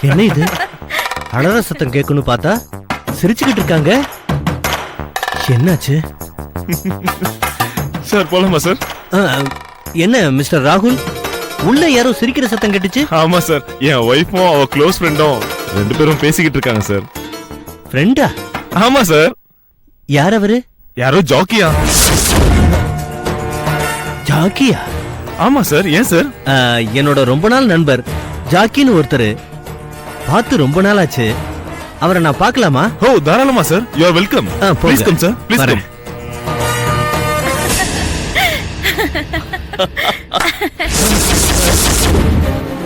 என்ன இது அழற சத்தம் கேட்கணும் பார்த்தா சிரிச்சுக்கிட்டு இருக்காங்க. என்னாச்சு சார்? போலாமா சார்? என்ன மிஸ்டர் ராகுல், உள்ள யாரோ சிரிக்கிற சத்தம் கேட்டுச்சு? ஆமா சார், என் ஒய்ஃபும் அவ க்ளோஸ் ஃப்ரெண்டும் 2 பேரும் பேசிக்கிட்டு இருக்காங்க சார். ஃப்ரெண்டா? ஆமா சார். யார் அவரு? யாரோ ஜாக்கியா. ஜாக்கியா? ஆமா சார். ஏன் சார்? என்னோட ரொம்ப நாள் நண்பர் ஜாக்கின்னு ஒருத்தர். பார்த்து ரொம்ப நாள் ஆச்சு. அவரை நான் பார்க்கலாமா? ஓ தாராளமா sir. You are welcome. Please come sir, please come.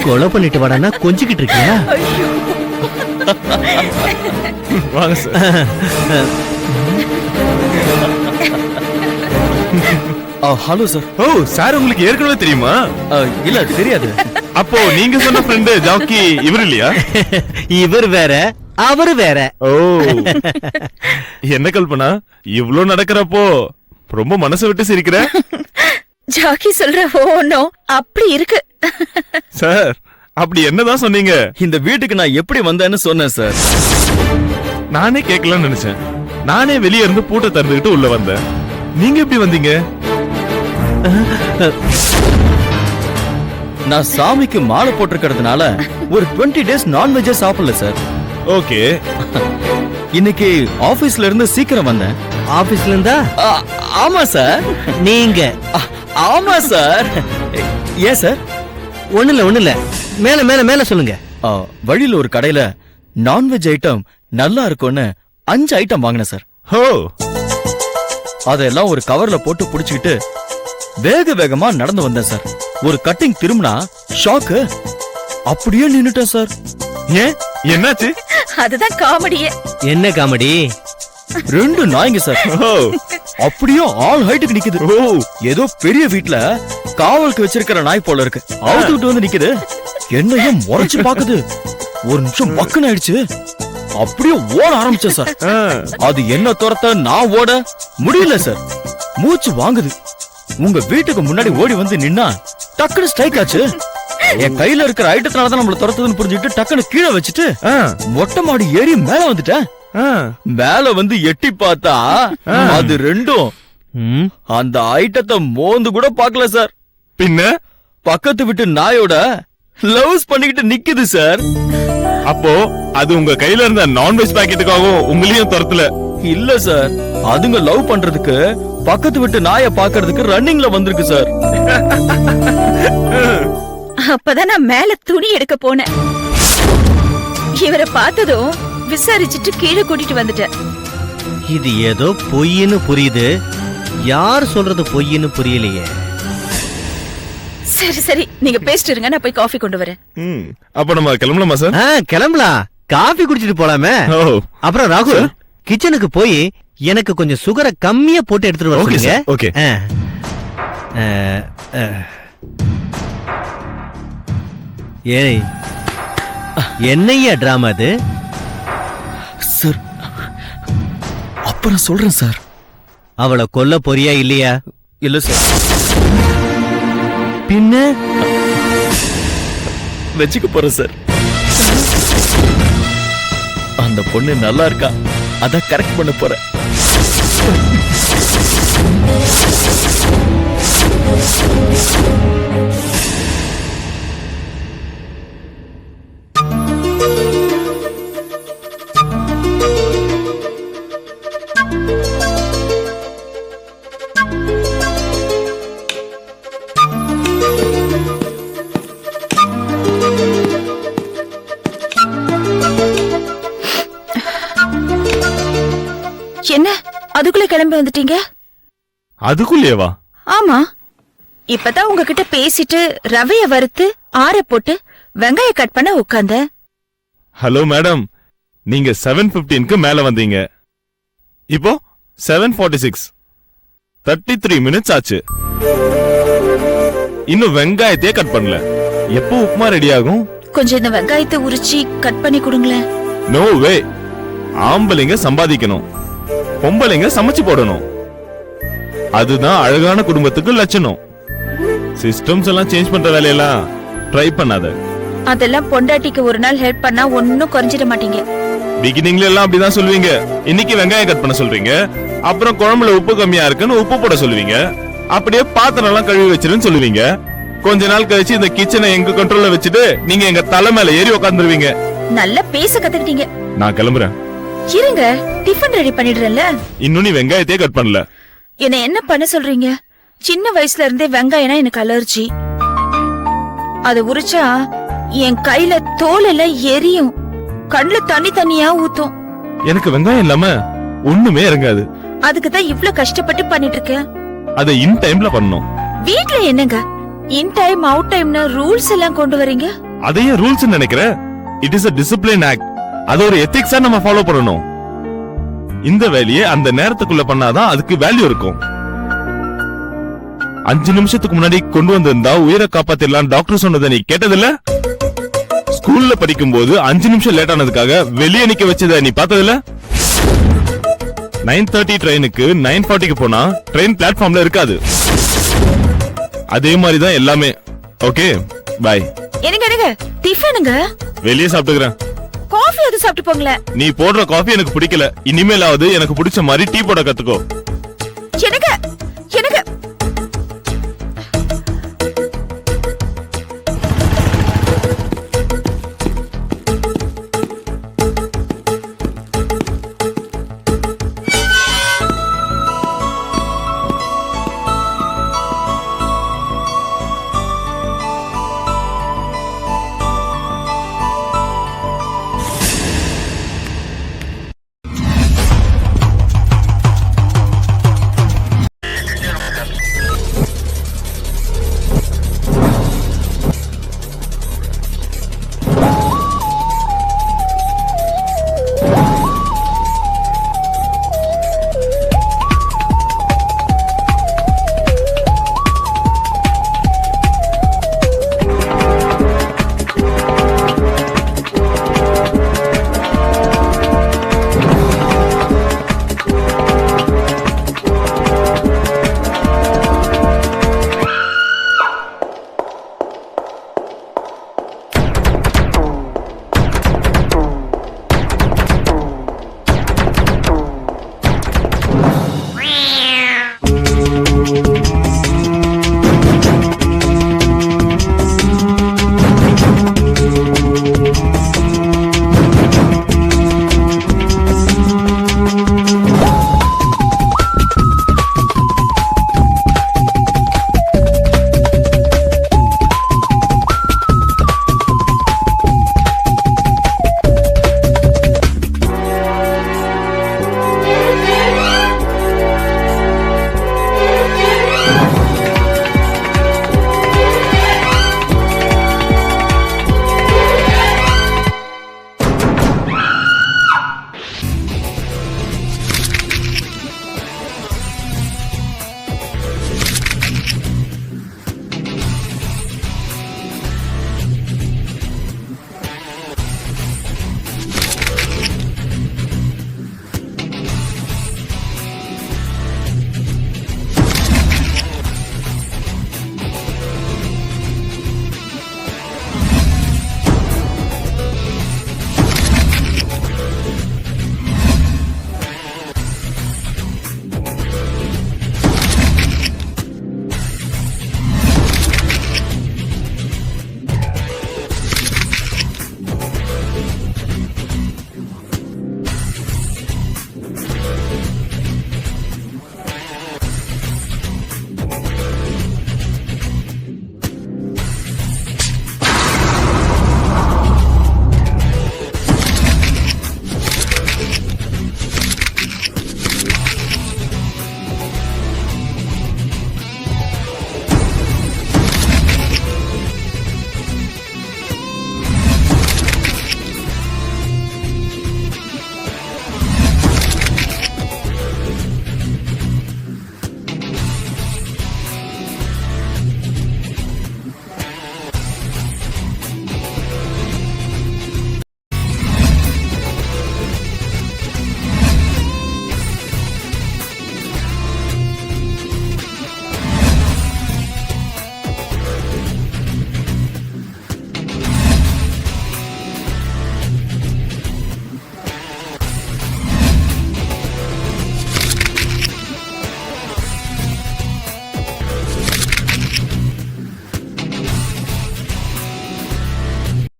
கொலை பண்ணிட்டு வாடானா கொஞ்சிக்கிட்டு இருக்கியா? வாங்க சார். Hello sir. ஓ சார், உங்களுக்கு ஏற்கனவே தெரியுமா? இல்ல தெரியாது. அப்போ நீங்க சொன்ன ஃப்ரெண்ட் ஜாக்கி இவர் இல்லையா? இவர் வேற, அவரு வேற. ஓ என்ன கல்பனா, இவ்ளோ நடக்கிறப்போ ரொம்ப மனசை விட்டு சிரிக்கிற? ஜாக்கி சொல்ற ஒன்னும் அப்படி இருக்கு. சார், அப்படி என்னதான் சொன்னீங்க? இந்த வீட்டுக்கு நான் எப்படி வந்தேன்னு சொன்னேன் சார். நானே கேட்கலாம்னு நினைச்சேன். நானே வெளியே இருந்து பூட்டை திறந்துகிட்டு உள்ள வந்தேன். நீங்க எப்படி வந்தீங்க? நான் சாமிக்கு மாலை போட்டிருக்கிறதுனால ஒரு 20 days நான்வெஜ் சாப்பிடல சார். ஓகே. இன்னைக்கு ஆபீஸ்ல இருந்து சீக்கிரம் வந்தேன். ஆபீஸ்ல இருந்தா? ஆமா சார். நீங்க? ஆமா சார். ஏன் சார்? ஒண்ணு இல்ல. மேல மேல மேல சொல்லுங்க. வழியில ஒரு கடையில நான்வெஜ் ஐட்டம் நல்லா இருக்கும்னு 5 ஐட்டம் வாங்கினேன் சார். ஹோ. அதெல்லாம் ஒரு கவர்ல போட்டு புடிச்சுக்கிட்டு வேக வேகமா நடந்து வந்தேன் சார். ஒரு கட்டிங் திரும்பினா ஷாக்கு. அப்படியே நின்னுட்டேன் சார். ஏன், என்னாச்சு? அதுதான் காமெடியே. என்ன காமெடி? 2 நாய்ங்க சார். அப்படியே ஆல் ஹைட்டுக்கு நிக்குது. ஓ, ஏதோ பெரிய வீட்ல காவலுக்கு வச்சிருக்கிற நாய் போல இருக்கு. அவுத்துக்கிட்டு வந்து நிக்குது. என்னையும் முறைச்சு பாக்குது. ஒரு நிமிஷம் பக்குன்னு ஆயிடுச்சு. அப்படியே ஓட ஆரம்பிச்சேன் சார். அது என்ன துரத்த நான் ஓட முடியல சார். மூச்சு வாங்குது. உங்க வீட்டுக்கு முன்னாடி ஓடி வந்து நின்னா டக்குனு ஸ்ட்ரைக் ஆச்சு. என் கையில இருக்கிற ஐட்டத்தினாலதான் நம்மள துரத்துதுன்னு புரிஞ்சுக்கிட்டு டக்குனு கீழே வச்சுட்டு மொட்டை மாடி ஏறி மேல வந்துட்டேன். மேல வந்து எட்டி பார்த்தா அது 2ம் அந்த ஐட்டத்தை மோந்து கூட பாக்கல சார். பின்ன பக்கத்து வீட்டு நாயோட லவ்ஸ் பண்ணிக்கிட்டு நிக்குது சார். அப்போ அது உங்க கையில இருந்த நான்வெஜ் பாக்கெட்டுக்காகவும் உங்களையும் துரத்தல? இல்ல சார், அதுங்க லவ் பண்றதுக்கு பக்கத்து வீட்டு நாயை பாக்குறதுக்கு ரன்னிங்ல வந்திருக்கு சார். அப்பதான் நான் மேல துணி எடுக்க போனேன். இவரை பார்த்ததும் விசாரிச்சுட்டு கீழே கூட்டிட்டு வந்துட்டேன். இது ஏதோ பொய்ன்னு புரியுது. யார் சொல்றது பொய்ன்னு புரியலையே. சரி சரி, நீங்க பேசிட்டு இருங்க, நான் போய் காஃபி கொண்டு வரேன். அப்ப நம்ம கிளம்பலாமா சார்? கிளம்பலாம். காபி குடிச்சிட்டு போலாமே. அப்புறம் ராகுல், கிச்சனுக்கு போய் எனக்கு கொஞ்சம் சுகரை கம்மியா போட்டு எடுத்துட்டு வர சொல்லுங்க. ஓகே. ஏய், என்னையா டிராமா அது? சார், அப்புறம் சொல்றேன் சார். அவளை கொல்ல போறியா இல்லையா? இல்ல சார். பின்ன வச்சுக்க போறேன் சார். அந்த பொண்ணு நல்லா இருக்கா, அதான் கரெக்ட் பண்ண போறேன். என்ன அதுக்குள்ள கிளம்பி வந்துட்டீங்க? அதுக்குள்ளேவா? ஆமா, இப்பதான் உங்ககிட்ட பேசிட்டு ரவைய வறுத்து ஆற போட்டு வெங்காய கட் பண்ண உட்கார்ந்த. ஹலோ மேடம், நீங்க 7:15க்கு மேல வந்தீங்க. இப்போ 7:46, 33 மினிட்ஸ் ஆச்சு. இன்னும் வெங்காயத்தையே கட் பண்ணல. எப்போ உப்புமா ரெடி ஆகும்? கொஞ்சம் இந்த வெங்காயத்தை உரிச்சி கட் பண்ணி கொடுங்களேன். No way. ஆம்பளைங்க சம்பாதிக்கணும், பொம்பளைங்க சமைச்சு போடணும். அதுதான் அழகான குடும்பத்துக்கு லட்சணம். சிஸ்டம்ஸ் எல்லாம் சேஞ்ச் பண்ற வேலையெல்லாம் ட்ரை பண்ணாத. அதெல்லாம் பொண்டாட்டிக்கு ஒரு நாள் ஹெல்ப் பண்ணா ஒன்னும் குறைஞ்சிட மாட்டீங்க. பிகினிங்ல எல்லாம் அப்படிதான் சொல்லுவீங்க. இன்னைக்கு வெங்காயம் கட் பண்ண சொல்றீங்க, அப்புறம் குழம்புல உப்பு கம்மியா இருக்குன்னு உப்பு போட சொல்லுவீங்க, அப்படியே பாத்திரம் எல்லாம் கழுவி வச்சிருன்னு சொல்லுவீங்க. கொஞ்ச நாள் கழிச்சு இந்த கிச்சனை எங்க கண்ட்ரோல்ல வச்சுட்டு நீங்க எங்க தலை மேல ஏறி உட்காந்துருவீங்க. நல்லா பேச கத்துக்கிட்டீங்க. நான் கிளம்புறேன். இருங்க, டிஃபன் ரெடி பண்ணிடுறேன்ல. இன்னும் நீ வெங்காயத்தையே கட் பண்ணல. என்ன பண்ண சொல்றீங்க? சின்ன வயசுல இருந்தே வெங்காயம்னா எனக்கு அலர்ஜி. அத உரிச்சா என் கையில தோல் எல்லாம் எரியும், கண்ணுல தண்ணியா ஊத்தும். எனக்கு வெங்காயம் இல்லாம ஒண்ணுமே இறங்காது. அதுக்கு தான் இவ்ளோ கஷ்டப்பட்டு பண்ணிட்டு இருக்கேன். அத இன் டைம்ல பண்ணணும். வீட்ல என்னங்க இன் டைம் அவுட் டைம்னு ரூல்ஸ் எல்லாம் கொண்டு வரீங்க? அதையே ரூல்ஸ் நினைக்கிறேன். It is a discipline act. அது ஒரு எத்திக்ஸா நம்ம ஃபாலோ பண்ணணும். இந்த வேலையை அந்த நேரத்துக்குள்ள பண்ணாதான் அதுக்கு வேல்யூ இருக்கும். 5 நிமிஷத்துக்கு முன்னாடி கொண்டு வந்திருந்தா உயிரை காப்பாத்திடலாம் டாக்டர் சொன்னதை நீ கேட்டதில்ல? ஸ்கூல்ல படிக்கும் போது 5 நிமிஷம் லேட் ஆனதுக்காக வெளியே நிக்க வச்சத நீ பார்த்ததில்ல? 9:30 ட்ரெயினுக்கு 9:40க்கு போனா ட்ரெயின் பிளாட்ஃபார்ம்ல இருக்காது. அதே மாதிரி தான் எல்லாமே. Okay bye. எனக்கு டிஃபனுங்க வெளியே சாப்பிட்டுக்கிறேன். காஃபி அது சாப்பிட்டு போங்களேன். நீ போடுற காஃபி எனக்கு பிடிக்கல. இனிமேலாவது எனக்கு பிடிச்ச மாதிரி டீ போட கத்துக்கோ. எனக்கு எனக்கு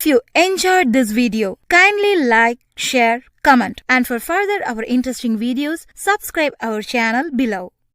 If you enjoyed this video, kindly like, share, comment, and for further our interesting videos, subscribe our channel below.